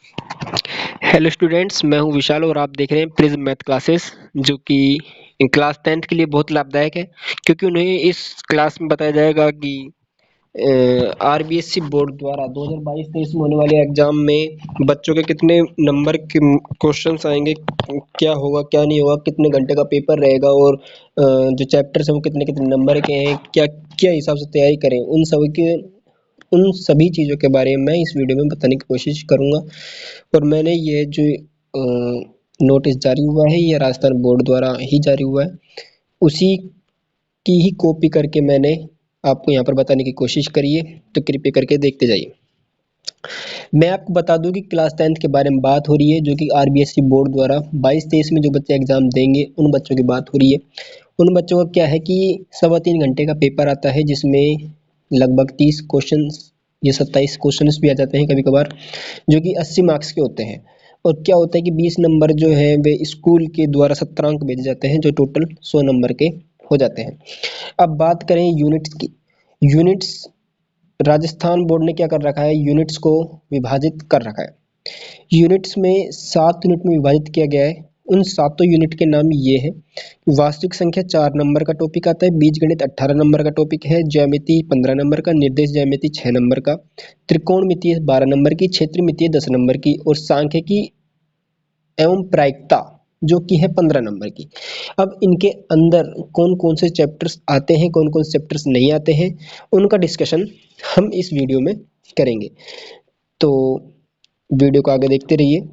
Hello students, मैं हूं विशाल और आप देख रहे हैं प्रिज्म मैथ क्लासेस जो कि क्लास 10th के लिए बहुत लाभदायक है क्योंकि उन्हें इस क्लास में बताया जाएगा कि आरबीएससी बोर्ड द्वारा 2022-23 में होने वाले एग्जाम में बच्चों के कितने नंबर के क्वेश्चंस आएंगे, क्या होगा क्या नहीं होगा, कितने घंटे का पेपर रहेगा और जो चैप्टर्स हैं वो कितने कितने नंबर के हैं, क्या क्या हिसाब से तैयारी करें, उन सभी चीज़ों के बारे में मैं इस वीडियो में बताने की कोशिश करूंगा। और मैंने ये जो नोटिस जारी हुआ है ये राजस्थान बोर्ड द्वारा ही जारी हुआ है, उसी की ही कॉपी करके मैंने आपको यहाँ पर बताने की कोशिश करी है, तो कृपया करके देखते जाइए। मैं आपको बता दूं कि क्लास 10th के बारे में बात हो रही है जो कि आरबीएससी बोर्ड द्वारा 22-23 में जो बच्चे एग्जाम देंगे उन बच्चों की बात हो रही है। उन बच्चों का क्या है कि 3.25 घंटे का पेपर आता है जिसमें लगभग 30 क्वेश्चन या 27 क्वेश्चन भी आ जाते हैं कभी कभार, जो कि 80 मार्क्स के होते हैं। और क्या होता है कि 20 नंबर जो है वे स्कूल के द्वारा सत्रांक भेजे जाते हैं जो टोटल 100 नंबर के हो जाते हैं। अब बात करें यूनिट्स की। यूनिट्स राजस्थान बोर्ड ने क्या कर रखा है, यूनिट्स को विभाजित कर रखा है। यूनिट्स में 7 यूनिट में विभाजित किया गया है। उन सातों यूनिट के नाम ये है। वास्तविक संख्या 4 नंबर का टॉपिक आता है, बीजगणित 18 नंबर का टॉपिक है, ज्यामिति 15 नंबर का, निर्देश ज्यामिति 6 नंबर का, त्रिकोणमितीय 12 नंबर की, क्षेत्रमितीय 10 नंबर की और सांख्यिकी एवं प्रायिकता जो कि है 15 नंबर की। अब इनके अंदर कौन कौन से चैप्टर्स आते हैं, कौन कौन से चैप्टर्स नहीं आते हैं, उनका डिस्कशन हम इस वीडियो में करेंगे, तो वीडियो को आगे देखते रहिए।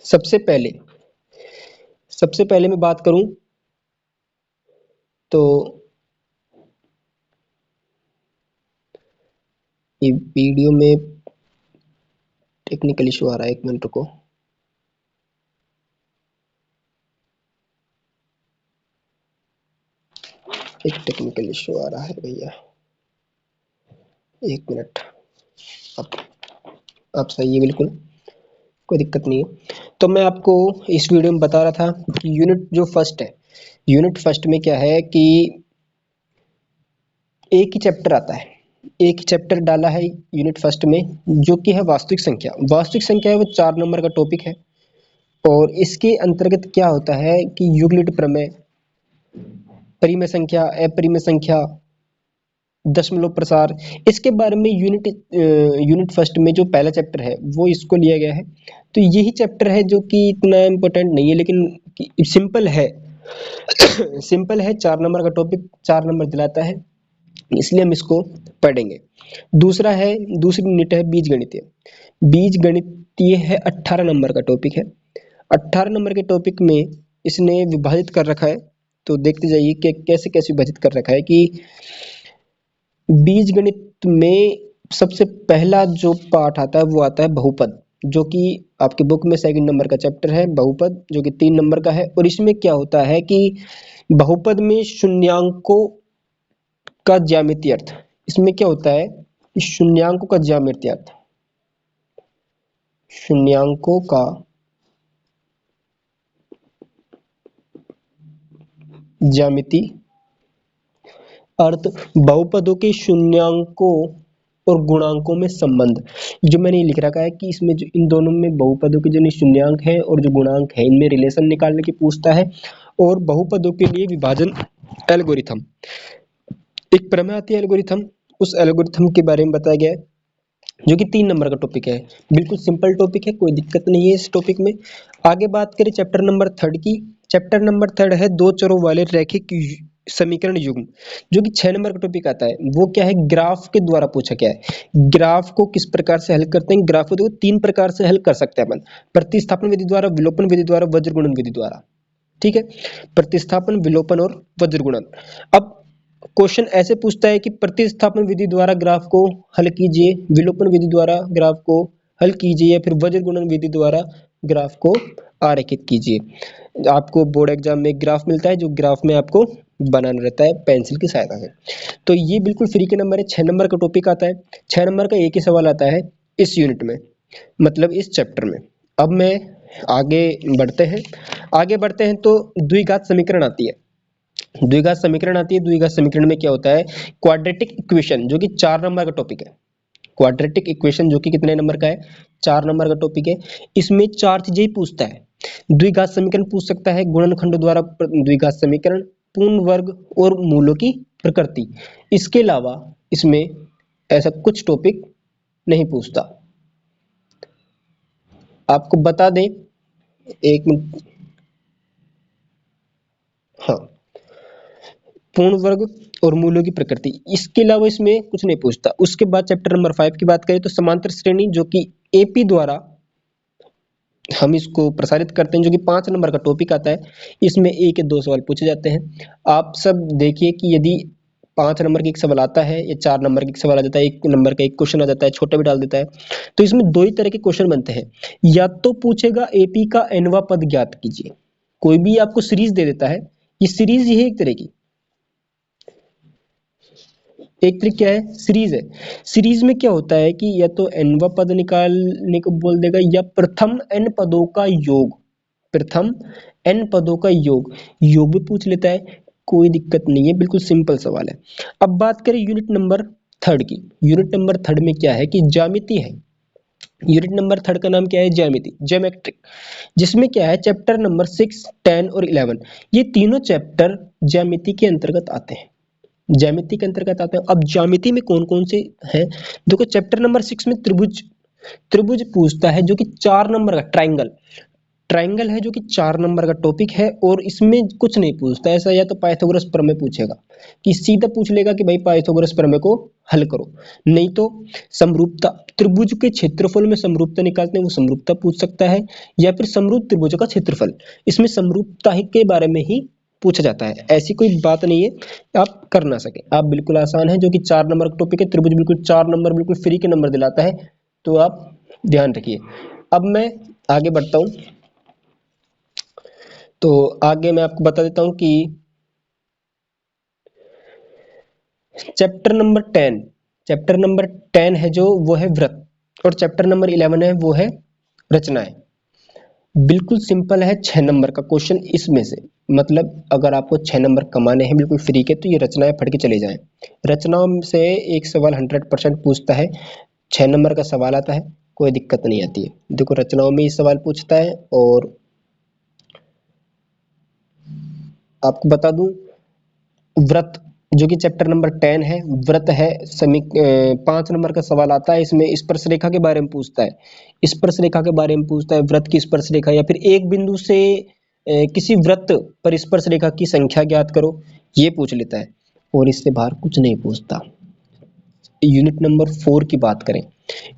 सबसे पहले मैं बात करूं तो ये वीडियो में टेक्निकल इशू आ रहा है, 1 मिनट रुको। एक टेक्निकल इशू आ रहा है भैया, 1 मिनट। अब सही है, बिल्कुल कोई दिक्कत नहीं है। तो मैं आपको इस वीडियो में बता रहा था कि यूनिट जो फर्स्ट है, यूनिट फर्स्ट में क्या है कि एक ही चैप्टर आता है, एक ही चैप्टर डाला है यूनिट फर्स्ट में जो कि है वास्तविक संख्या। वास्तविक संख्या है वो 4 नंबर का टॉपिक है और इसके अंतर्गत क्या होता है कि यूक्लिड प्रमेय, परिमेय संख्या, अपरिमेय संख्या, दशमलव प्रसार, इसके बारे में यूनिट फर्स्ट में जो पहला चैप्टर है वो इसको लिया गया है। तो यही चैप्टर है जो कि इतना इम्पोर्टेंट नहीं है लेकिन सिंपल है सिंपल है, 4 नंबर का टॉपिक 4 नंबर दिलाता है, इसलिए हम इसको पढ़ेंगे। दूसरी यूनिट है बीज गणितीय। बीज गणितीय है 18 नंबर का टॉपिक है। 18 नंबर के टॉपिक में इसने विभाजित कर रखा है, तो देखते जाइए कि कैसे कैसे विभाजित कर रखा है कि बीज गणित में सबसे पहला जो पार्ट आता है वो आता है बहुपद, जो कि आपके बुक में 2 नंबर का चैप्टर है बहुपद, जो कि 3 नंबर का है। और इसमें क्या होता है कि बहुपद में शून्यांकों का ज्यामितीय अर्थ, इसमें क्या होता है कि शून्यांकों का ज्यामितीय अर्थ, शून्यांकों का ज्यामिति अर्थ, बहुपदों के शून्यांकों और गुणांकों में संबंध। जो मैंने ये लिख रखा है कि इसमें जो इन दोनों में बहुपदों के जो शून्यांक है और जो गुणांक है इनमें रिलेशन निकालने की पूछता है। और बहुपदों के लिए विभाजन एल्गोरिथम, एक प्रमेय आती है एल्गोरिथम, उस एल्गोरिथम के बारे में बताया गया है जो कि 3 नंबर का टॉपिक है। बिल्कुल सिंपल टॉपिक है, कोई दिक्कत नहीं है इस टॉपिक में। आगे बात करें चैप्टर नंबर 3 की। चैप्टर नंबर 3 है दो चरों वाले रैखिक समीकरण युग्म, जो कि 6 नंबर का टॉपिक आता है। वो क्या है, ग्राफ के द्वारा पूछा गया है। ग्राफ को किस प्रकार से हल करते हैं, ग्राफ को 3 प्रकार से हल कर सकते हैं अपन, प्रतिस्थापन विधि द्वारा, विलोपन विधि द्वारा, वज्रगुणन विधि द्वारा। ठीक है, प्रतिस्थापन, विलोपन और वज्रगुणन। अब क्वेश्चन ऐसे पूछता है कि प्रतिस्थापन विधि द्वारा ग्राफ को हल कीजिए, विलोपन विधि द्वारा ग्राफ को हल कीजिए या फिर वज्रगुणन विधि द्वारा ग्राफ को आरेखित कीजिए। आपको बोर्ड एग्जाम में ग्राफ मिलता है जो ग्राफ में आपको बनाना रहता है पेंसिल की सहायता से। तो ये बिल्कुल फ्री के नंबर है, 6 नंबर का टॉपिक आता है। 6 नंबर का एक ही सवाल आता है इस यूनिट में, मतलब इस चैप्टर में। अब मैं आगे बढ़ते हैं तो द्विघात समीकरण आती है। द्विघात समीकरण में क्या होता है, क्वाड्रेटिक इक्वेशन, जो कि 4 नंबर का टॉपिक है। क्वाड्रेटिक इक्वेशन जो कि कितने नंबर का है, 4 नंबर का टॉपिक है। इसमें 4 चीजें ही पूछता है। द्विघात समीकरण पूछ सकता है, गुणनखंड द्वारा द्विघात समीकरण, पूर्ण वर्ग और मूलों की प्रकृति। इसके अलावा इसमें ऐसा कुछ टॉपिक नहीं पूछता। आपको बता दें, एक मिनट, हाँ, पूर्ण वर्ग और मूलों की प्रकृति, इसके अलावा इसमें कुछ नहीं पूछता। उसके बाद चैप्टर नंबर 5 की बात करें तो समांतर श्रेणी, जो कि एपी द्वारा हम इसको प्रसारित करते हैं, जो कि 5 नंबर का टॉपिक आता है। इसमें 1 या 2 सवाल पूछे जाते हैं। आप सब देखिए कि यदि 5 नंबर का एक सवाल आता है या 4 नंबर का एक सवाल आ जाता है, 1 नंबर का एक क्वेश्चन आ जाता है, छोटा भी डाल देता है, तो इसमें 2 ही तरह के क्वेश्चन बनते हैं। या तो पूछेगा एपी का nवां पद ज्ञात कीजिए, कोई भी आपको सीरीज दे देता है, ये सीरीज ही है एक तरह की, एक ट्रिक क्या है, सीरीज है। सीरीज में क्या होता है कि या तो nवां पद निकालने को बोल देगा या प्रथम n पदों का योग, प्रथम n पदों का योग भी पूछ लेता है, कोई दिक्कत नहीं है, बिल्कुल सिंपल सवाल है। अब बात करें यूनिट नंबर 3 की। यूनिट नंबर 3 में क्या है कि ज्यामिति है। यूनिट नंबर 3 का नाम क्या है, ज्यामिति, ज्योमेट्रिक, जिसमें क्या है चैप्टर नंबर 6, 10 और 11, ये तीनों चैप्टर ज्यामिति के अंतर्गत आते हैं, ज्यामिति के अंतर्गत आते हैं। अब ज्यामिति में कौन कौन से हैं, देखो चैप्टर नंबर 6 में त्रिभुज, त्रिभुज पूछता है, जो कि 4 नंबर का ट्राइंगल, ट्राइंगल है जो कि 4 नंबर का टॉपिक है। और इसमें कुछ नहीं पूछता ऐसा, या तो पाइथागोरस प्रमेय पूछेगा कि सीधा पूछ लेगा कि भाई पाइथागोरस प्रमेय को हल करो, नहीं तो समरूपता, त्रिभुज के क्षेत्रफल में समरूपता निकालते हैं, वो समरूपता पूछ सकता है, या फिर समरूप त्रिभुज का क्षेत्रफल, इसमें समरूपता ही के बारे में ही पूछा जाता है। ऐसी कोई बात नहीं है आप कर ना सके, आप बिल्कुल आसान है, जो कि 4 नंबर का टॉपिक है। त्रिभुज बिल्कुल 4 नंबर बिल्कुल फ्री के नंबर दिलाता है, तो आप ध्यान रखिए। अब मैं आगे बढ़ता हूं, तो आगे मैं आपको बता देता हूं कि चैप्टर नंबर 10, चैप्टर नंबर 10 है जो वो है व्रत, और चैप्टर नंबर 11 है वो है रचनाएं। बिल्कुल सिंपल है, 6 नंबर का क्वेश्चन इसमें से, मतलब अगर आपको 6 नंबर कमाने हैं बिल्कुल फ्री के, तो ये रचनाएं पढ़ के चले जाएं। रचनाओं से एक सवाल 100% पूछता है, 6 नंबर का सवाल आता है, कोई दिक्कत नहीं आती है। देखो रचनाओं में ये सवाल पूछता है। और आपको बता दूं, व्रत जो कि चैप्टर नंबर 10 है, व्रत है, 5 नंबर का सवाल आता है। इसमें स्पर्श रेखा के बारे में पूछता है, स्पर्श रेखा के बारे में पूछता है, व्रत की स्पर्श रेखा, या फिर एक बिंदु से किसी व्रत पर स्पर्श रेखा की संख्या ज्ञात करो, ये पूछ लेता है, और इससे बाहर कुछ नहीं पूछता। यूनिट नंबर 4 की बात करें,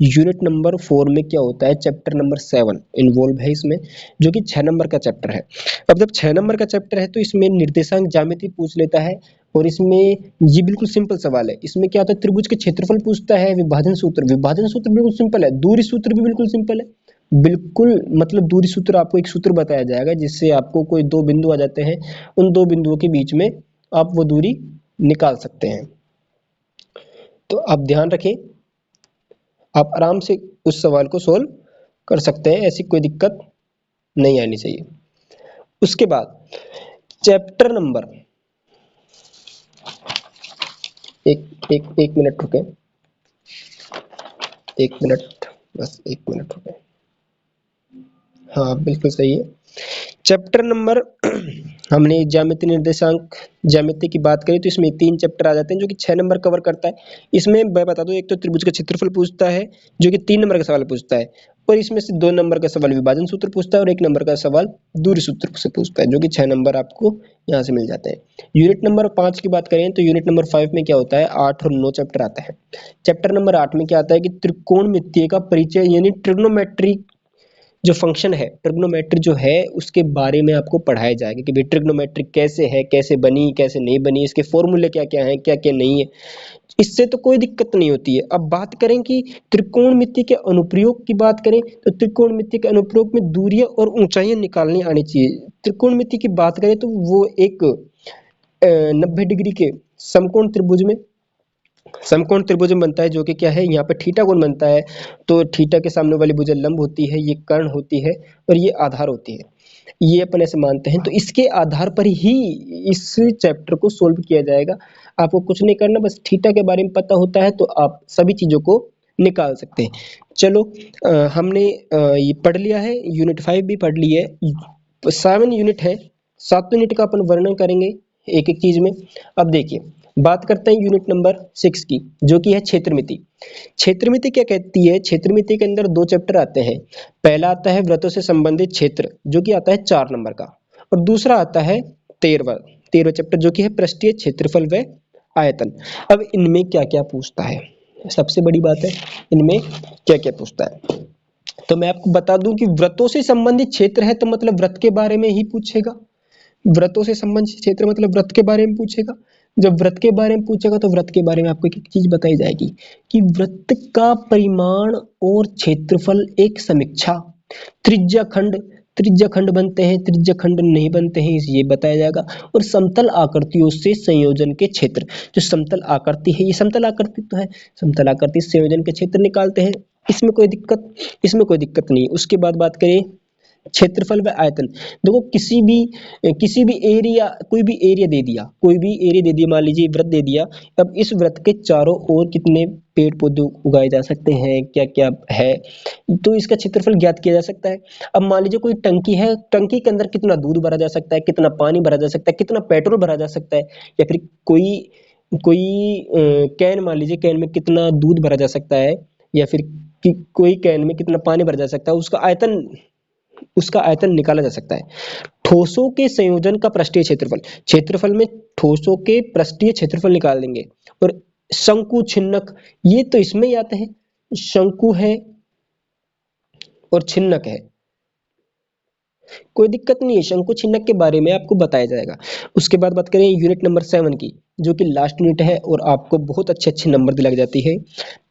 यूनिट नंबर 4 में क्या होता है, चैप्टर नंबर 7 इन्वॉल्व है इसमें, जो कि 6 नंबर का चैप्टर है। अब जब 6 नंबर का चैप्टर है तो इसमें निर्देशांक ज्यामिति पूछ लेता है, और इसमें ये बिल्कुल सिंपल सवाल है। इसमें क्या होता है, त्रिभुज के क्षेत्रफल पूछता है, विभाजन सूत्र, विभाजन सूत्र बिल्कुल सिंपल है, दूरी सूत्र भी बिल्कुल सिंपल है, बिल्कुल मतलब दूरी सूत्र, आपको एक सूत्र बताया जाएगा जिससे आपको कोई 2 बिंदु आ जाते हैं, उन 2 बिंदुओं के बीच में आप वो दूरी निकाल सकते हैं। तो आप ध्यान रखें, आप आराम से उस सवाल को सोल्व कर सकते हैं, ऐसी कोई दिक्कत नहीं आनी चाहिए। उसके बाद चैप्टर नंबर, एक मिनट रुके, एक मिनट, बस एक मिनट रुके, हाँ बिल्कुल सही है। चैप्टर नंबर हमने ज्यामिति निर्देशांक ज्यामिति की बात करी, तो इसमें 3 चैप्टर आ जाते हैं जो कि 6 नंबर कवर करता है। इसमें मैं बता दूं, एक तो त्रिभुज का क्षेत्रफल पूछता है जो कि 3 नंबर का सवाल पूछता है, और इसमें से 2 नंबर का सवाल विभाजन सूत्र पूछता है, और 1 नंबर का सवाल दूरी सूत्र से पूछता है, जो कि 6 नंबर आपको यहाँ से मिल जाते हैं। यूनिट नंबर 5 की बात करें तो यूनिट नंबर 5 में क्या होता है, 8 और 9 चैप्टर आता है। चैप्टर नंबर 8 में क्या आता है कि त्रिकोणमितीय का परिचय, यानी ट्रिग्नोमेट्री जो फंक्शन है, ट्रिग्नोमेट्री जो है उसके बारे में आपको पढ़ाया जाएगा कि भाई ट्रिग्नोमेट्री कैसे है, कैसे बनी, कैसे नहीं बनी, इसके फॉर्मूले क्या क्या हैं, क्या क्या नहीं है। इससे तो कोई दिक्कत नहीं होती है। अब बात करें कि त्रिकोणमिति के अनुप्रयोग की बात करें, तो त्रिकोणमिति के अनुप्रयोग में दूरियां और ऊंचाइयां निकालनी आनी चाहिए। त्रिकोणमिति की बात करें तो वो एक 90 डिग्री के समकोण त्रिभुज में, समकोण त्रिभुज में बनता है, जो कि क्या है, यहाँ पे थीटा कोण बनता है, तो थीटा के सामने वाली भुजा लंब होती है, ये कर्ण होती है, और ये आधार होती है, ये अपन ऐसे मानते हैं। तो इसके आधार पर ही इस चैप्टर को सोल्व किया जाएगा। आपको कुछ नहीं करना, बस थीटा के बारे में पता होता है तो आप सभी चीजों को निकाल सकते हैं। चलो हमने ये पढ़ लिया है, यूनिट 5 भी पढ़ ली है। 7 यूनिट है, 7 यूनिट का अपन वर्णन करेंगे एक एक चीज में। अब देखिए बात करते हैं यूनिट नंबर 6 की, जो कि है क्षेत्रमिति। क्षेत्रमिति क्या कहती है? क्षेत्रमिति के अंदर दो चैप्टर आते हैं। पहला आता है वृत्तों से संबंधित क्षेत्र, जो कि आता है 4 नंबर का, और दूसरा आता है 13वां चैप्टर, जो कि है पृष्ठीय क्षेत्रफल व आयतन। अब इनमें क्या क्या पूछता है, सबसे बड़ी बात है इनमें क्या क्या पूछता है। तो मैं आपको बता दूं कि वृत्तों से संबंधित क्षेत्र है तो मतलब वृत्त के बारे में ही पूछेगा। व्रतों से संबंधित क्षेत्र मतलब व्रत के बारे में पूछेगा। जब व्रत के बारे में पूछेगा तो व्रत के बारे में आपको एक एक चीज बताई जाएगी कि वृत्त का परिमाण और क्षेत्रफल एक समीक्षा, त्रिज्या खंड, त्रिज्या खंड बनते हैं, त्रिज्या खंड नहीं बनते हैं, ये बताया जाएगा। और समतल आकृतियों से संयोजन के क्षेत्र, जो समतल आकृति है, ये समतल आकृति तो है, समतल आकृति से संयोजन के क्षेत्र निकालते हैं। इसमें कोई दिक्कत नहीं। उसके बाद बात करें क्षेत्रफल व आयतन। देखो किसी भी एरिया, कोई भी एरिया दे दिया, मान लीजिए वृत्त दे दिया। अब इस वृत्त के चारों ओर कितने पेड़ पौधे उगाए जा सकते हैं, क्या क्या है, तो इसका क्षेत्रफल ज्ञात किया जा सकता है। अब मान लीजिए कोई टंकी है, टंकी के अंदर कितना दूध भरा जा सकता है, कितना पानी भरा जा सकता है, कितना पेट्रोल भरा जा सकता है, या फिर कोई कोई कैन, मान लीजिए कैन में कितना दूध भरा जा सकता है, या फिर कोई कैन में कितना पानी भरा जा सकता है, उसका आयतन निकाला जा सकता है। ठोसों के संयोजन का पृष्ठीय क्षेत्रफल, क्षेत्रफल में ठोसों के पृष्ठीय क्षेत्रफल निकाल देंगे। और शंकु छिन्नक, ये तो इसमें ही आते हैं, शंकु है और छिन्नक है, कोई दिक्कत नहीं है, शंकु छिन्नक के बारे में आपको बताया जाएगा। उसके बाद बात करें यूनिट नंबर 7 की, जो कि लास्ट यूनिट है और आपको बहुत अच्छे अच्छे नंबर दिलाई जाती है।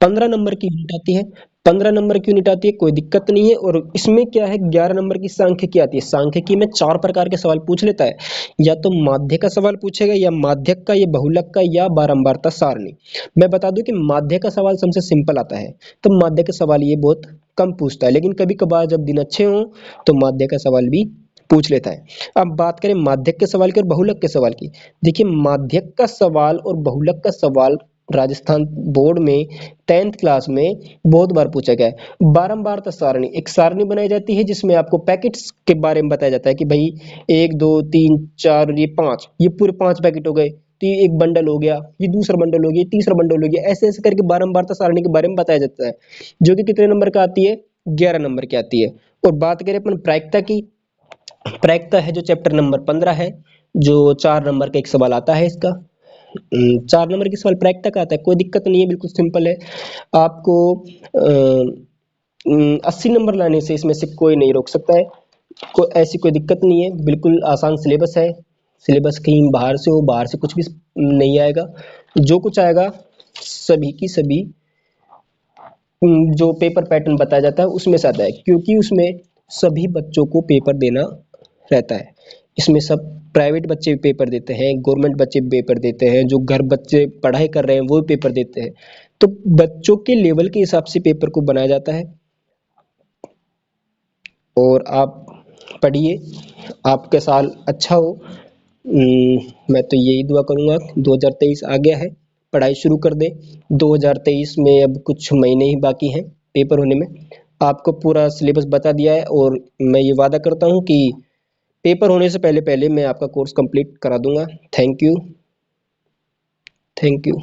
15 नंबर की यूनिट आती है, 15 नंबर की यूनिट आती है, कोई दिक्कत नहीं है। और इसमें क्या है, 11 नंबर की सांख्यिकी आती है। सांख्यिकी में 4 प्रकार के सवाल पूछ लेता है, या तो माध्य का सवाल पूछेगा, या माध्यक का, या बहुलक का, या बारंबारता सारणी। मैं बता दूं कि माध्य का सवाल सबसे सिंपल आता है, तो माध्य का सवाल ये बहुत कम पूछता है, लेकिन कभी कभार जब दिन अच्छे हों तो माध्य का सवाल भी पूछ लेता है। अब बात करें माध्यक के सवाल की और बहुलक के सवाल की। देखिए माध्यक का सवाल और बहुलक का सवाल राजस्थान बोर्ड में 10th क्लास में बहुत बार पूछा गया है। बारंबारता सारणी, एक सारणी बनाई जाती है जिसमें आपको पैकेट्स के बारे में बताया जाता है कि भाई 1 2 3 4 ये 5, ये पूरे 5 पैकेट हो गए, तो ये एक बंडल हो गया, ये दूसरा बंडल हो गया, ये तीसरा बंडल हो गया, ऐसे ऐसे करके बारंबारता सारणी के बारे में बताया जाता है, जो कि कितने नंबर का आती है, 11 नंबर की आती है। और बात करें अपन प्रायिकता की, प्रायिकता है जो चैप्टर नंबर 15 है, जो 4 नंबर का एक सवाल आता है इसका। 4 नंबर की सवाल प्रायिकता का आता है, कोई दिक्कत नहीं है, बिल्कुल सिंपल है। आपको 80 नंबर लाने से इसमें से कोई नहीं रोक सकता है, ऐसी कोई दिक्कत नहीं है, बिल्कुल आसान सिलेबस है। सिलेबस कहीं बाहर से हो, बाहर से कुछ भी नहीं आएगा, जो कुछ आएगा सभी की सभी जो पेपर पैटर्न बताया जाता है उसमें से आता है, क्योंकि उसमें सभी बच्चों को पेपर देना रहता है। इसमें सब प्राइवेट बच्चे भी पेपर देते हैं, गवर्नमेंट बच्चे भी पेपर देते हैं, जो घर बच्चे पढ़ाई कर रहे हैं वो भी पेपर देते हैं। तो बच्चों के लेवल के हिसाब से पेपर को बनाया जाता है। और आप पढ़िए, आपका साल अच्छा हो। मैं तो यही दुआ करूंगा। 2023 आ गया है, पढ़ाई शुरू कर दे। 2023 में अब कुछ महीने ही बाकी हैं पेपर होने में। आपको पूरा सिलेबस बता दिया है, और मैं ये वादा करता हूँ कि पेपर होने से पहले पहले मैं आपका कोर्स कंप्लीट करा दूंगा। Thank you, thank you.